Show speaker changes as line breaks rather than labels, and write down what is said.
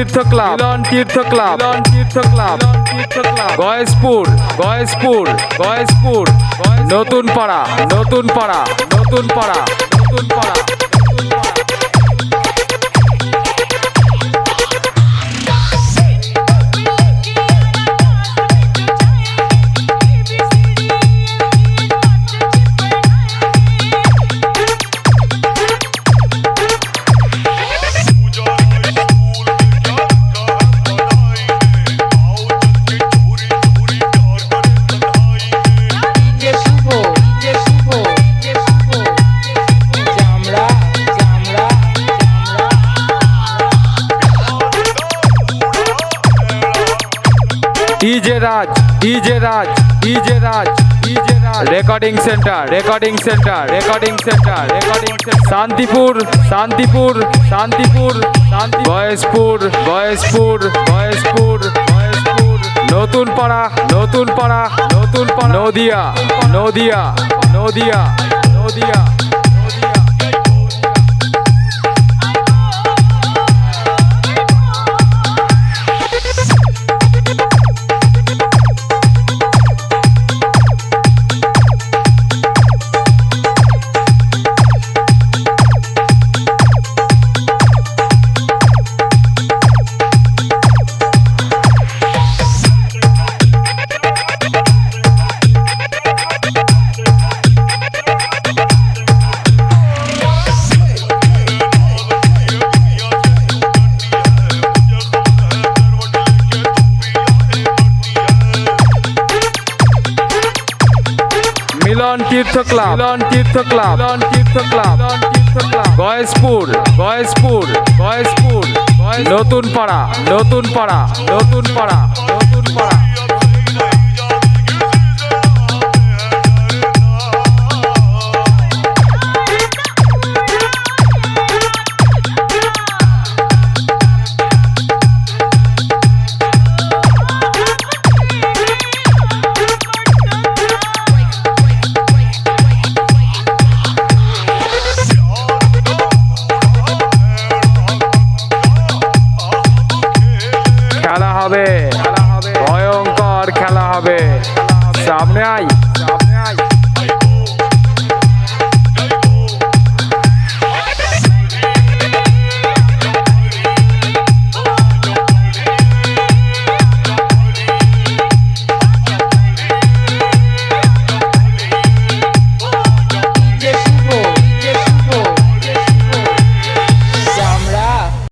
তীর্থ club, Milan Tirtha club, Milan Tirtha club, Tirtha club, Goyeshpur, Goyeshpur, Goyeshpur, Natun Para, Natun Para, Natun Para, Natun Para. DJ Raj, DJ Raj, DJ Raj, DJ Raj, recording centre, recording centre, recording centre, recording centre, Shantipur, Shantipur, Shantipur, Shanti, Goyeshpur, Goyeshpur, Goyeshpur, Goyeshpur, Natun Para, Natun Para, Natun Para, Nadia, Nadia, Nadia, Nadia. Milan Tirtha club, Milan Tirtha club, Milan Tirtha club, Milan Tirtha club, Goyeshpur, Goyeshpur, Goyeshpur, Natun Para, Natun Para, Natun Para, Natun পাড়া। খেলা হবে, ভয়ঙ্কর খেলা হবে, সামনে আয়।